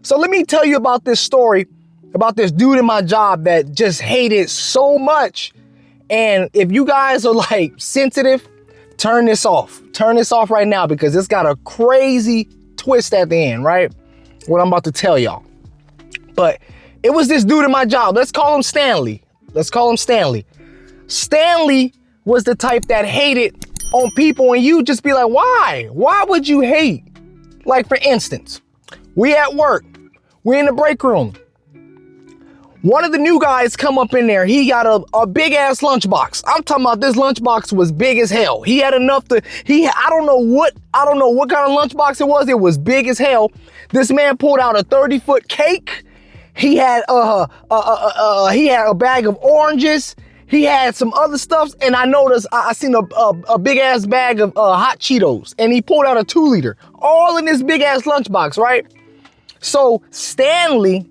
So let me tell you about this story about this dude in my job that just hated so much. And if you guys are like sensitive, turn this off. Turn this off right now because it's got a crazy twist at the end, right? What I'm about to tell y'all. But it was this dude in my job. Let's call him Stanley. Stanley was the type that hated on people, and you just be like, why? Why would you hate? Like, for instance, we at work, we in the break room. One of the new guys come up in there. He got a big ass lunchbox. I'm talking about this lunchbox was big as hell. He had enough to, I don't know what kind of lunchbox it was. It was big as hell. This man pulled out a 30-foot cake. He had a bag of oranges. He had some other stuff, and I noticed I seen a big ass bag of hot Cheetos, and he pulled out a 2-liter, all in this big ass lunchbox, right? So Stanley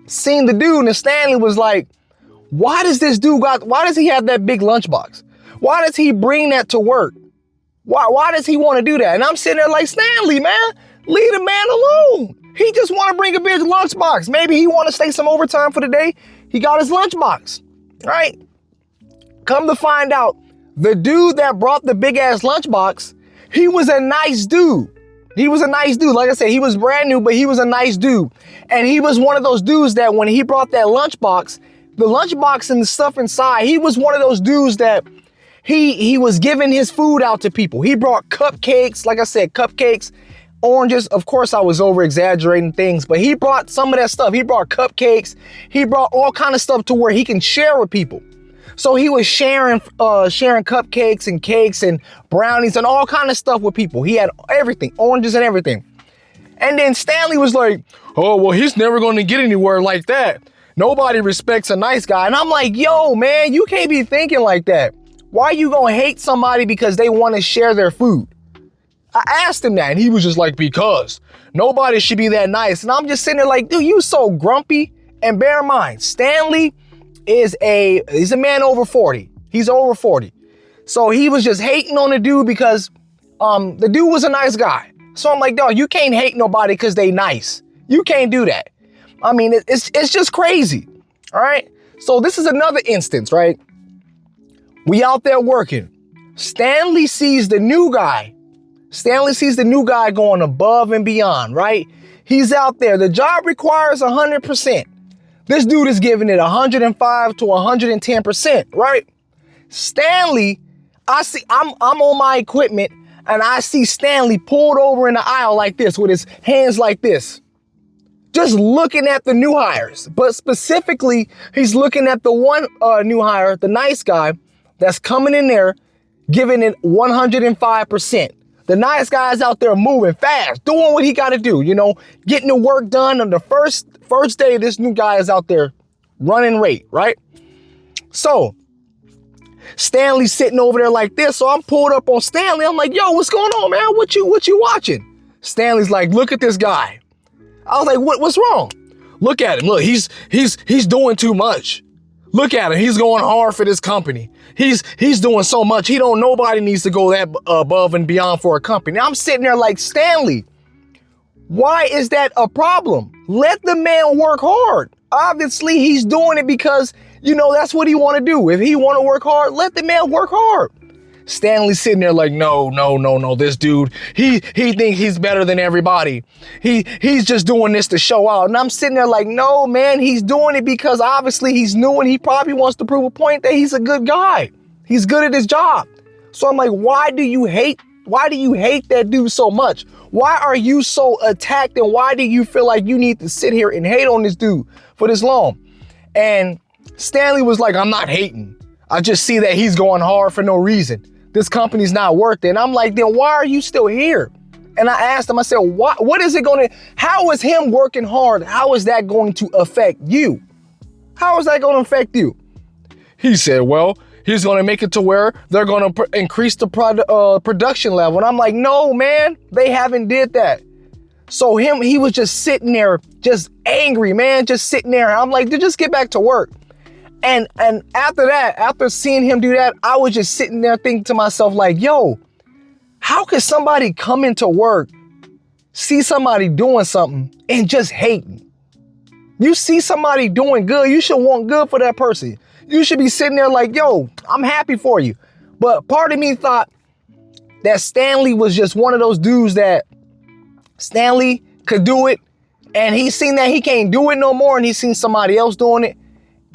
seen the dude, and Stanley was like, why does he have that big lunchbox? Why does he bring that to work? Why does he want to do that? And I'm sitting there like, Stanley, man, leave the man alone. He just want to bring a big lunchbox. Maybe he want to stay some overtime for the day. He got his lunchbox, right? Come to find out, the dude that brought the big ass lunchbox, he was a nice dude. Like I said, he was brand new, but he was a nice dude. And he was one of those dudes that when he brought that lunchbox, the lunchbox and the stuff inside, he was one of those dudes that he was giving his food out to people. He brought cupcakes, like I said, cupcakes, oranges. Of course, I was over exaggerating things, but he brought some of that stuff. He brought cupcakes. He brought all kind of stuff to where he can share with people. So he was sharing cupcakes and cakes and brownies and all kind of stuff with people. He had everything, oranges and everything. And then Stanley was like, oh, well, he's never going to get anywhere like that. Nobody respects a nice guy. And I'm like, yo, man, you can't be thinking like that. Why are you going to hate somebody because they want to share their food? I asked him that, and he was just like, because nobody should be that nice. And I'm just sitting there like, dude, you so grumpy. And bear in mind, Stanley he's a man over 40. He's over 40. So he was just hating on the dude because the dude was a nice guy. So I'm like, dog, you can't hate nobody because they nice. You can't do that. I mean, it's just crazy. All right. So this is another instance, right? We out there working. Stanley sees the new guy. Going above and beyond, right? He's out there. The job requires 100%. This dude is giving it 105 to 110%, right? Stanley, I'm on my equipment and I see Stanley pulled over in the aisle like this with his hands like this, just looking at the new hires. But specifically, he's looking at the one new hire, the nice guy that's coming in there, giving it 105%. The nice guy's out there moving fast, doing what he got to do, getting the work done. On the first day, this new guy is out there running rate, right? So Stanley's sitting over there like this. So I'm pulled up on Stanley. I'm like, yo, what's going on, man? What you watching? Stanley's like, look at this guy. I was like, what's wrong? Look at him. Look, he's doing too much. Look at him. He's going hard for this company. He's doing so much. Nobody needs to go that above and beyond for a company. I'm sitting there like, Stanley, why is that a problem? Let the man work hard. Obviously, he's doing it because, that's what he want to do. If he want to work hard, let the man work hard. Stanley's sitting there like, no. This dude, he thinks he's better than everybody. He's just doing this to show out. And I'm sitting there like, no, man, he's doing it because obviously he's new and he probably wants to prove a point that he's a good guy. He's good at his job. So I'm like, why do you hate that dude so much? Why are you so attacked? And why do you feel like you need to sit here and hate on this dude for this long? And Stanley was like, I'm not hating. I just see that he's going hard for no reason. This company's not worth it. And I'm like, then why are you still here? And I asked him, I said, what is it how is him working hard? How is that going to affect you? How is that going to affect you? He said, well, he's going to make it to where they're going to increase the production level. And I'm like, no, man, they haven't did that. So he was just sitting there, just angry, man, just sitting there. I'm like, dude, just get back to work. And after seeing him do that, I was just sitting there thinking to myself like, yo, how could somebody come into work see somebody doing something and just hating. You see somebody doing good, you should want good for that person. You should be sitting there like, yo, I'm happy for you. But part of me thought that Stanley was just one of those dudes that Stanley could do it, and he seen that he can't do it no more, and he seen somebody else doing it,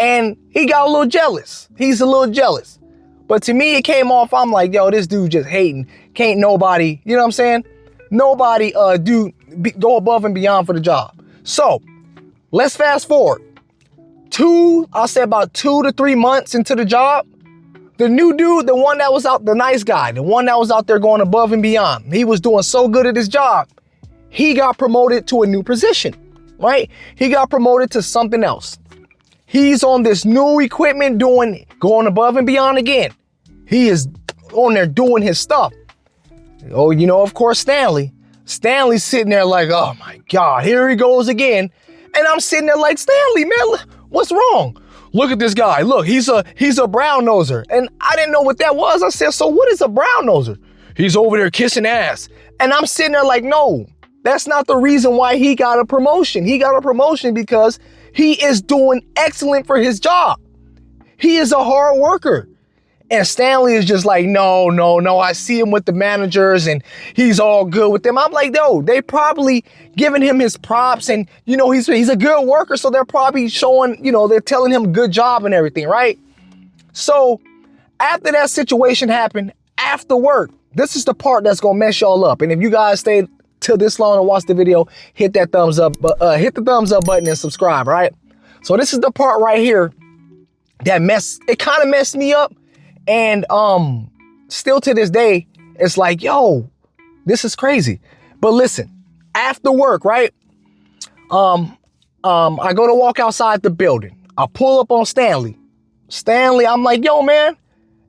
and he got a little jealous. He's a little jealous. But to me, it came off, I'm like, yo, this dude just hating. Can't nobody, you know what I'm saying? Nobody go above and beyond for the job. So let's fast forward. I'll say about 2 to 3 months into the job, the new dude, the one that was out, the nice guy, the one that was out there going above and beyond, he was doing so good at his job, he got promoted to a new position, right? He got promoted to something else. He's on this new equipment going above and beyond again. He is on there doing his stuff. Oh, you know, of course, Stanley's sitting there like, oh my God, here he goes again. And I'm sitting there like, Stanley, man, what's wrong? Look at this guy. Look, he's a brown noser. And I didn't know what that was. I said, so what is a brown noser? He's over there kissing ass. And I'm sitting there like, no, that's not the reason why he got a promotion. He got a promotion because he is doing excellent for his job. He is a hard worker. And Stanley is just like, no. I see him with the managers and he's all good with them. I'm like, no, they probably giving him his props and, you know, he's a good worker. So they're probably showing, you know, they're telling him good job and everything, right? So after that situation happened, after work, this is the part that's going to mess y'all up. And if you guys stayed till this long and watch the video, hit that thumbs up, hit the thumbs up button and subscribe, right? So this is the part right here that it kind of messed me up. And still to this day, it's like, yo, this is crazy. But listen, after work, right? I go to walk outside the building. I pull up on Stanley. I'm like, yo, man,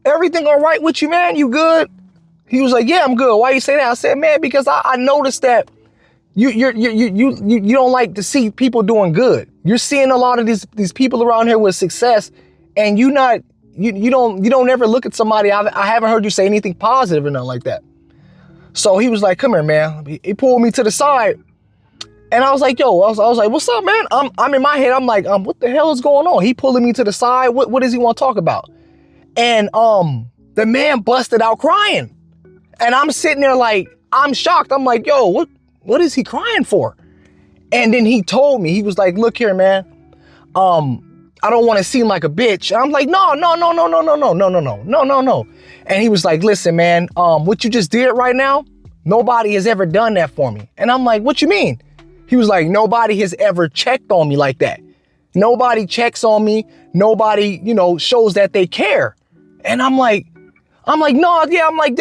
everything all right with you, man? You good? He was like, yeah, I'm good. Why you say that? I said, man, because I noticed that you don't like to see people doing good. You're seeing a lot of these people around here with success, and you don't ever look at somebody. I haven't heard you say anything positive or nothing like that. So he was like, come here, man. He pulled me to the side, and I was like, yo, I was like, what's up, man? I'm in my head. I'm like, what the hell is going on? He pulling me to the side. What does he want to talk about? And the man busted out crying, and I'm sitting there like, I'm shocked. I'm like, yo, what is he crying for? And then he told me, he was like, look here, man. I don't want to seem like a bitch. I'm like, no. And he was like, listen, man, what you just did right now, nobody has ever done that for me. And I'm like, what you mean? He was like, nobody has ever checked on me like that. Nobody checks on me. Nobody, you know, shows that they care. And I'm like, no, yeah, I'm like,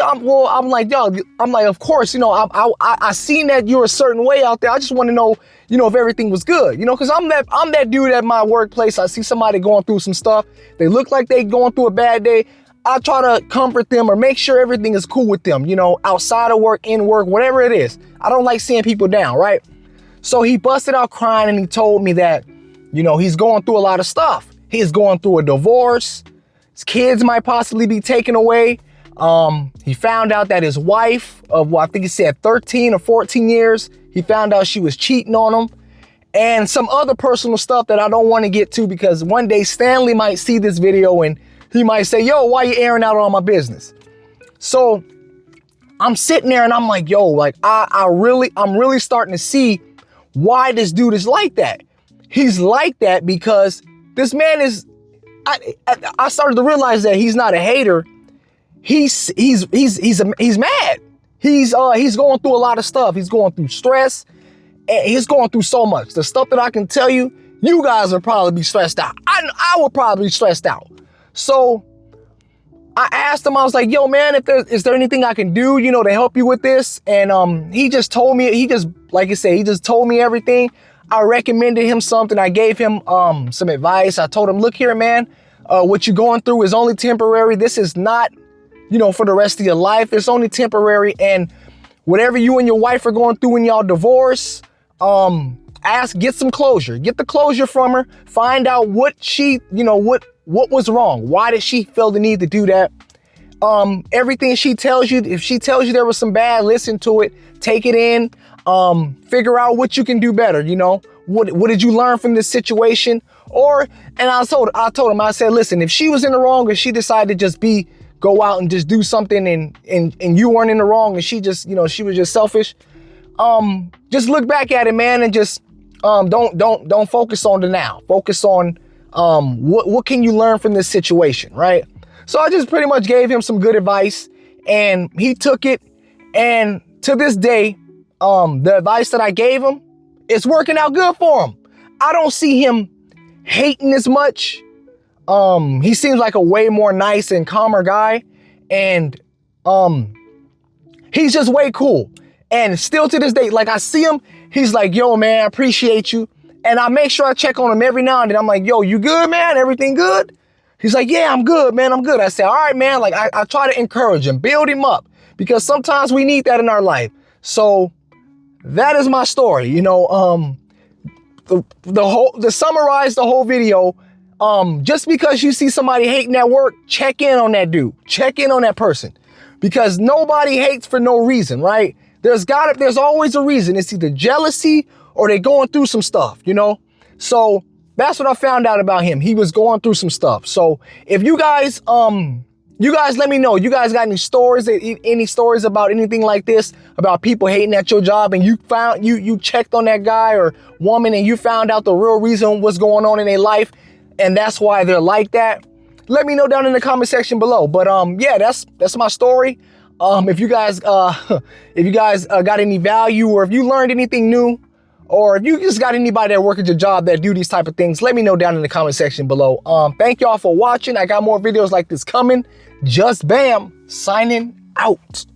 of course, you know, I seen that you're a certain way out there. I just want to know, you know, if everything was good, you know, because I'm that dude at my workplace. I see somebody going through some stuff. They look like they going through a bad day. I try to comfort them or make sure everything is cool with them, you know, outside of work, in work, whatever it is. I don't like seeing people down, right? So he busted out crying and he told me that, you know, he's going through a lot of stuff. He's going through a divorce. His kids might possibly be taken away. He found out that his wife of, well, I think he said 13 or 14 years, he found out she was cheating on him, and some other personal stuff that I don't want to get to because one day Stanley might see this video and he might say, yo, why you airing out all my business? So I'm sitting there and I'm like, yo, like I'm really starting to see why this dude is like that. He's like that because this man is, I started to realize that he's not a hater. He's mad. He's going through a lot of stuff. He's going through stress. And he's going through so much. The stuff that I can tell you, you guys would probably be stressed out. I would probably be stressed out. So I asked him, I was like, yo, man, is there anything I can do, you know, to help you with this? And he just told me, like you said, he just told me everything. I recommended him something. I gave him some advice. I told him, look here, man, what you're going through is only temporary. This is not, you know, for the rest of your life. It's only temporary. And whatever you and your wife are going through in y'all divorce, get some closure. Get the closure from her. Find out what she, you know, what was wrong. Why did she feel the need to do that? Everything she tells you, if she tells you there was some bad, listen to it, take it in. Figure out what you can do better. You know, what did you learn from this situation? And I told him, I said, listen, if she was in the wrong, if she decided to just go out and just do something and you weren't in the wrong and she just, you know, she was just selfish, just look back at it, man, and just don't focus on the now. Focus on what can you learn from this situation, right? So I just pretty much gave him some good advice and he took it. And to this day, the advice that I gave him, it's working out good for him. I don't see him hating as much. He seems like a way more nice and calmer guy. And he's just way cool. And still to this day, like I see him, he's like, yo, man, I appreciate you. And I make sure I check on him every now and then. I'm like, yo, you good, man? Everything good? He's like, yeah, I'm good, man. I'm good. I say, all right, man. Like I try to encourage him, build him up, because sometimes we need that in our life. So that is my story. You know, to summarize the whole video, just because you see somebody hating at work, check in on that dude. Check in on that person, because nobody hates for no reason, right? There's always a reason. It's either jealousy or they're going through some stuff, you know? So that's what I found out about him. He was going through some stuff. So if you guys let me know, you guys got any stories about anything like this, about people hating at your job, and you checked on that guy or woman and you found out the real reason what's going on in their life, and that's why they're like that, let me know down in the comment section below. But yeah, that's my story. If you guys got any value, or if you learned anything new, or if you just got anybody that work at your job that do these type of things, let me know down in the comment section below. Thank y'all for watching. I got more videos like this coming. JustBam signing out.